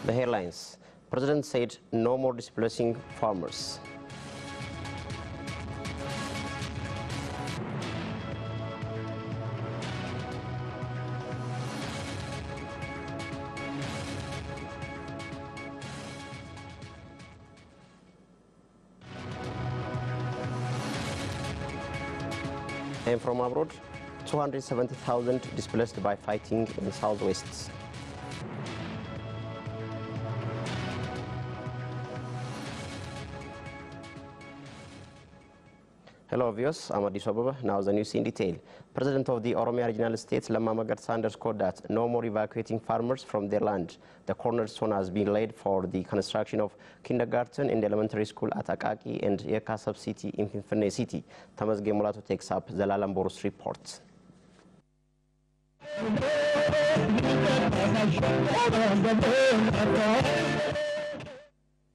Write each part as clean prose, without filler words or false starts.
The headlines. President said no more displacing farmers. And from abroad, 270,000 displaced by fighting in the southwest. Hello viewers, I'm Addis Ababa. Now the news in detail. President of the Oromia Regional State, Lamma Magarsa, underscored that no more evacuating farmers from their land. The cornerstone has been laid for the construction of kindergarten and elementary school at Akaki and Yeka sub-city in Finfinne City. Tamasge Mulato takes up the Lalamborus report.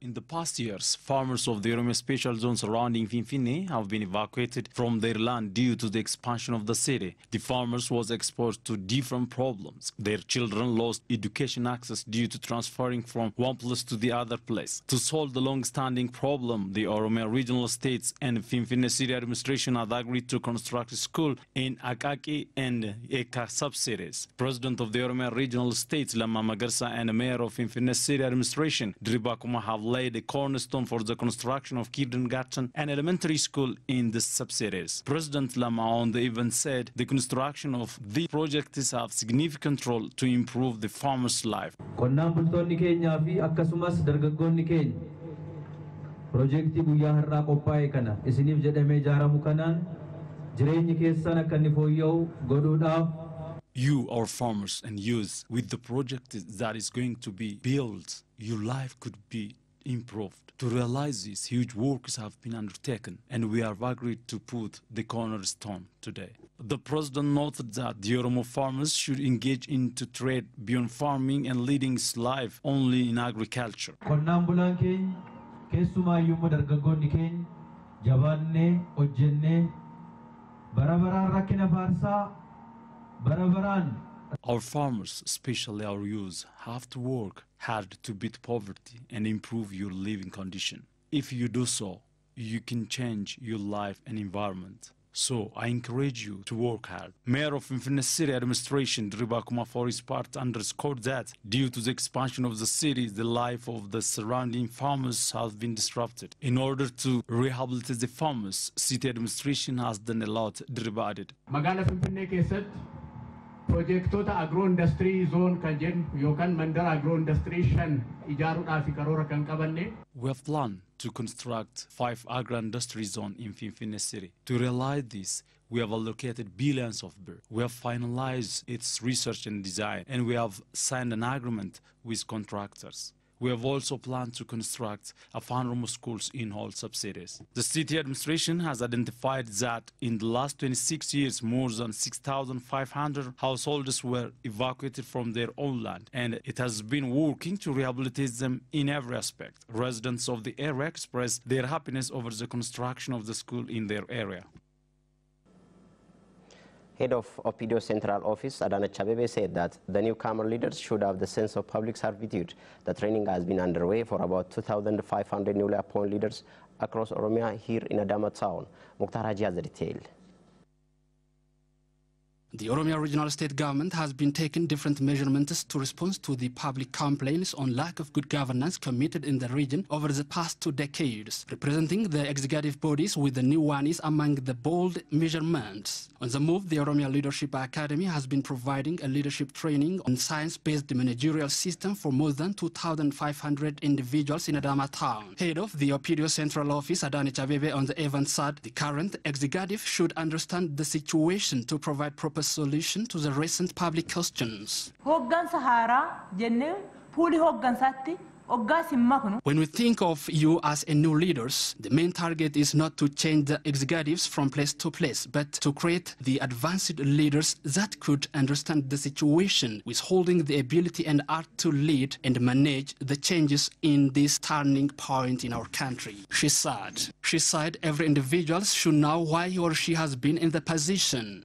In the past years, farmers of the Oromia Special Zone surrounding Finfinne have been evacuated from their land due to the expansion of the city. The farmers was exposed to different problems. Their children lost education access due to transferring from one place to the other place. To solve the long-standing problem, the Oromia Regional States and Finfinne City Administration have agreed to construct a school in Akaki and Eka sub-cities. President of the Oromia Regional States, Lamma Magarsa, and Mayor of Finfinne City Administration, Diriba Kuma, have laid a cornerstone for the construction of kindergarten and elementary school in the sub-cities. President Lamma on the event said the construction of the projects have significant role to improve the farmers' life. Qonnaan bultoonni keenyaa fi akkasumas dargaggoonni keenya projektii guyyaa har'aa qophaa'e kana isiniif jedhamee ijaaramu kanaan jireenyi keessan akka inni fooyya'u godhuudhaaf you, our farmers and youth, with the project that is going to be built, your life could be improved. To realize this, huge works have been undertaken, and we have agreed to put the cornerstone today. The president noted that the Oromo farmers should engage into trade beyond farming and leading his life only in agriculture. Qonnaan bulaan keenya keessumaayyuu dargaggoonni keenya jabaannee hojjennee bara baraan rakkina faarsaa bara baraan. Our farmers, especially our youth, have to work hard to beat poverty and improve your living condition. If you do so, you can change your life and environment. So I encourage you to work hard. Mayor of Finfinne City Administration, Diriba Kuma, for his part, underscored that due to the expansion of the city, the life of the surrounding farmers has been disrupted. In order to rehabilitate the farmers, city administration has done a lot, Diriba added. Magala Finfinne keessatti Projektoota agro-industrii zoon kan jedhu yookaan mandara agro-industrii 5 ijaaruudhaaf karoora kan qabanne. We have planned to construct 5 agro-industry zones in Finfinne City. To realize this, we have allocated billions of birr. We have finalized its research and design, and we have signed an agreement with contractors. We have also planned to construct a Oromo schools in all subsidiaries. The city administration has identified that in the last 26 years, more than 6,500 households were evacuated from their own land, and it has been working to rehabilitate them in every aspect. Residents of the area expressed their happiness over the construction of the school in their area. Head of Opidio Central Office, Adanech Abeebe, said that the newcomer leaders should have the sense of public servitude. The training has been underway for about 2,500 newly appointed leaders across Oromia here in Adama town. Mukhtar Haji has the detail. The Oromia Regional State Government has been taking different measurements to respond to the public complaints on lack of good governance committed in the region over the past 2 decades. Representing the executive bodies with the new one is among the bold measurements. On the move, the Oromia Leadership Academy has been providing a leadership training on science-based managerial system for more than 2,500 individuals in Adama town. Head of the Opidio Central Office, Adanech Abeebe, on the event said the current executive should understand the situation to provide proper solution to the recent public questions. When we think of you as a new leaders, the main target is not to change the executives from place to place, but to create the advanced leaders that could understand the situation, with holding the ability and art to lead and manage the changes in this turning point in our country. She said every individual should know why he or she has been in the position.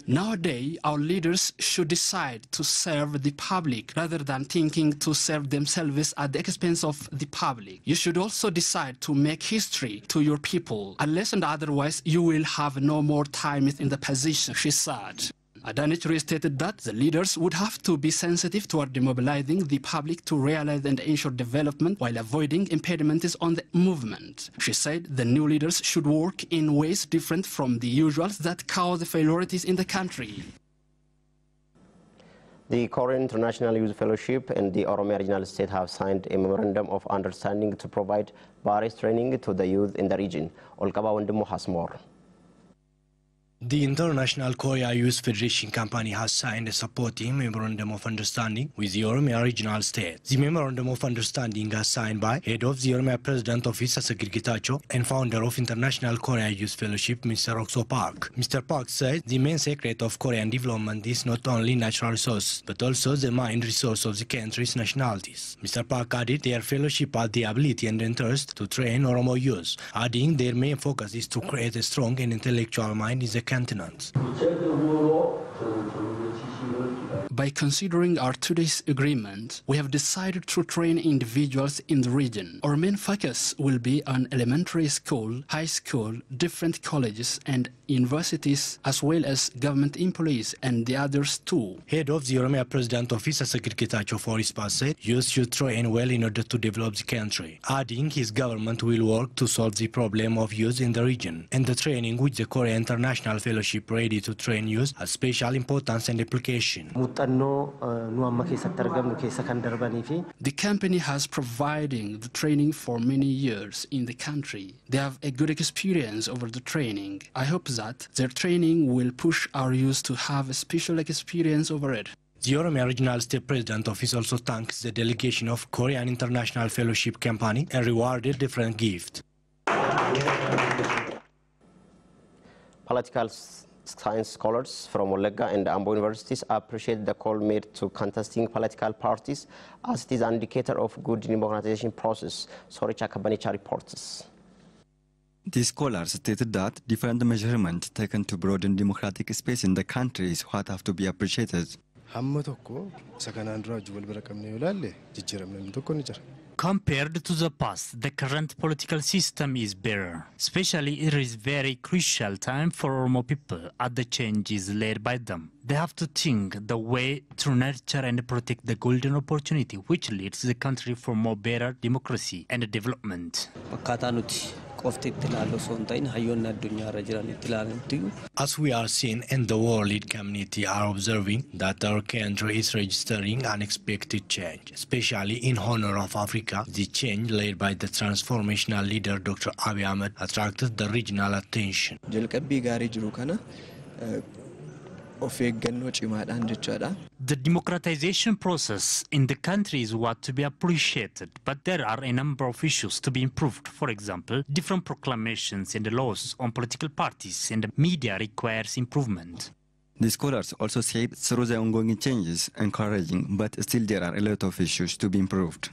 Nowadays, our leaders should decide to serve the public rather than thinking to serve themselves at the expense of the public. You should also decide to make history to your people. Unless and otherwise, you will have no more time in the position, she said. Adanich restated that the leaders would have to be sensitive toward demobilizing the public to realize and ensure development while avoiding impediments on the movement. She said the new leaders should work in ways different from the usuals that cause failures in the country. The Korean International Youth Fellowship and the Oromia Regional State have signed a memorandum of understanding to provide various training to the youth in the region. Olkaba Wendimu has more. The International Korea Youth Federation Company has signed a supporting Memorandum of Understanding with the Oromia Regional State. The Memorandum of Understanding is signed by Head of the Oromia President Office Asagir Getachew and Founder of International Korea Youth Fellowship, Mr. Okso Park. Mr. Park said the main secret of Korean development is not only natural resources, but also the mind resource of the country's nationalities. Mr. Park added their fellowship had the ability and interest to train Oromo youth, adding their main focus is to create a strong and intellectual mind in the continent. By considering our today's agreement, we have decided to train individuals in the region. Our main focus will be on elementary school, high school, different colleges and universities, as well as government employees and the others too. Head of the Oromia President Office Asagir Getachew for his part said youth should train well in order to develop the country, adding his government will work to solve the problem of youth in the region, and the training which the Korea International Fellowship ready to train youth has special importance and application. The company has provided the training for many years in the country. They have a good experience over the training. I hope that their training will push our youth to have a special experience over it. The Oromia Regional State President Office also thanks the delegation of Korean International Fellowship Company and rewarded different gifts. Political science scholars from Olega and Ambo universities appreciate the call made to contesting political parties as it is an indicator of good democratization process. Soricha Kabanicha reports. The scholars stated that different measurements taken to broaden democratic space in the country is what have to be appreciated. Compared to the past, the current political system is better. Especially, it is very crucial time for Oromo people as the change is led by them. They have to think the way to nurture and protect the golden opportunity which leads the country for more better democracy and development. As we are seeing and the world community are observing that our country is registering unexpected change, especially in honor of Africa, the change led by the transformational leader Dr. Abiy Ahmed attracted the regional attention. The democratization process in the country is what to be appreciated, but there are a number of issues to be improved. For example, different proclamations and the laws on political parties and the media requires improvement. The scholars also said through the ongoing changes encouraging, but still there are a lot of issues to be improved.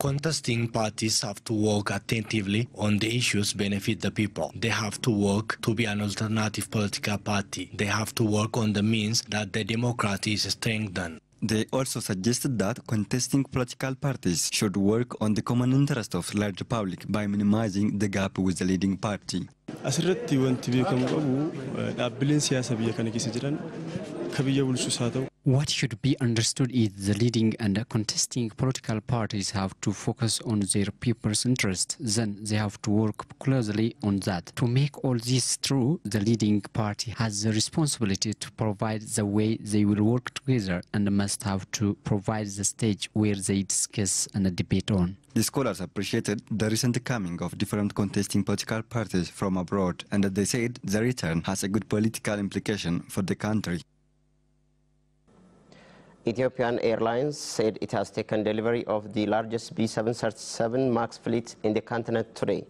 Contesting parties have to work attentively on the issues benefit the people. They have to work to be an alternative political party. They have to work on the means that the democracy is strengthened. They also suggested that contesting political parties should work on the common interest of large public by minimizing the gap with the leading party. What should be understood is the leading and contesting political parties have to focus on their people's interest. Then they have to work closely on that. To make all this true, the leading party has the responsibility to provide the way they will work together and must have to provide the stage where they discuss and debate on. The scholars appreciated the recent coming of different contesting political parties from abroad, and they said the return has a good political implication for the country. Ethiopian Airlines said it has taken delivery of the largest B737 MAX fleet in the continent today.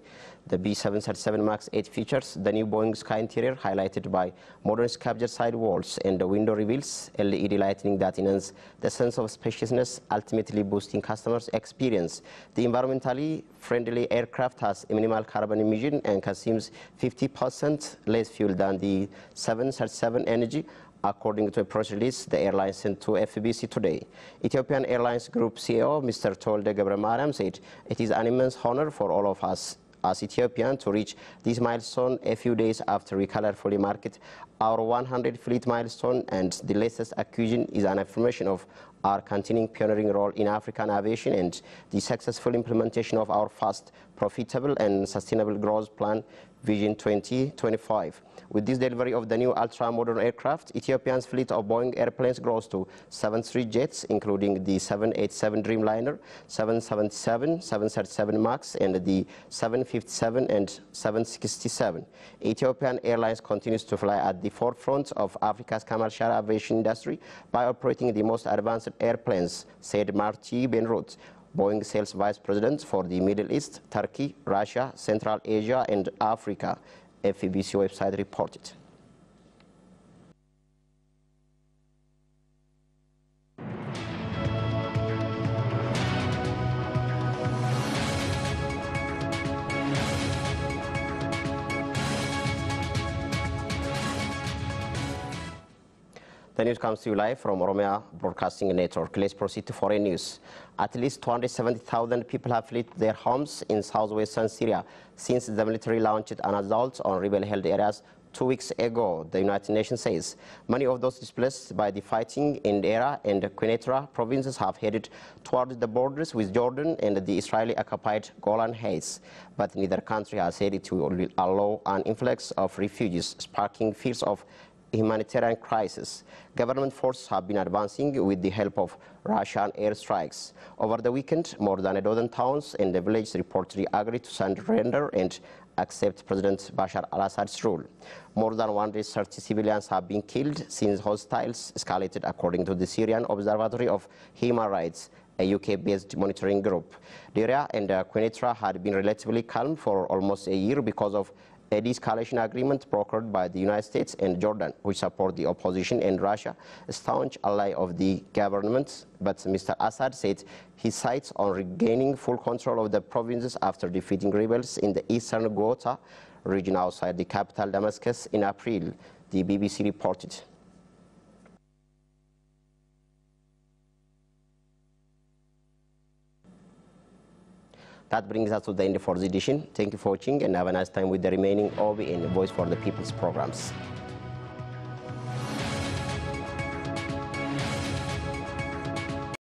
The B737 MAX 8 features the new Boeing Sky interior highlighted by modern sculptured side walls, and the window reveals LED lighting that enhances the sense of spaciousness, ultimately boosting customers' experience. The environmentally friendly aircraft has minimal carbon emission and consumes 50% less fuel than the 737 NG. According to a press release, the airline sent to FBC today. Ethiopian Airlines Group CEO Mr. Tolde Gebremariam said, "It is an immense honor for all of us as Ethiopians to reach this milestone a few days after we colorfully marked our 100 fleet milestone, and the latest acquisition is an affirmation of our continuing pioneering role in African aviation and the successful implementation of our fast, profitable and sustainable growth plan, Vision 2025. With this delivery of the new ultra-modern aircraft, Ethiopia's fleet of Boeing airplanes grows to 73 jets, including the 787 Dreamliner, 777, 737 MAX, and the 757 and 767. Ethiopian Airlines continues to fly at the forefront of Africa's commercial aviation industry by operating the most advanced airplanes, said Marty Benrut, Boeing sales vice president for the Middle East, Turkey, Russia, Central Asia, and Africa. FBC website reported. The news comes to you live from Oromia Broadcasting Network. Let's proceed to foreign news. At least 270,000 people have fled their homes in southwestern Syria since the military launched an assault on rebel-held areas 2 weeks ago, the United Nations says. Many of those displaced by the fighting in Deraa and Quneitra provinces have headed toward the borders with Jordan and the Israeli-occupied Golan Heights. But neither country has said it will allow an influx of refugees, sparking fears of humanitarian crisis. Government forces have been advancing with the help of Russian airstrikes. Over the weekend, more than a dozen towns and the villages reportedly agreed to surrender and accept President Bashar al-Assad's rule. More than 130 civilians have been killed since hostiles escalated, according to the Syrian Observatory of Human Rights, a UK-based monitoring group. Deraa and Quneitra had been relatively calm for almost a year because of a de-escalation agreement brokered by the United States and Jordan, which support the opposition, and Russia, a staunch ally of the government. But Mr. Assad said he sights on regaining full control of the provinces after defeating rebels in the eastern Ghouta region outside the capital Damascus in April, the BBC reported. That brings us to the end of this edition. Thank you for watching and have a nice time with the remaining OBN Voice for the People's programs.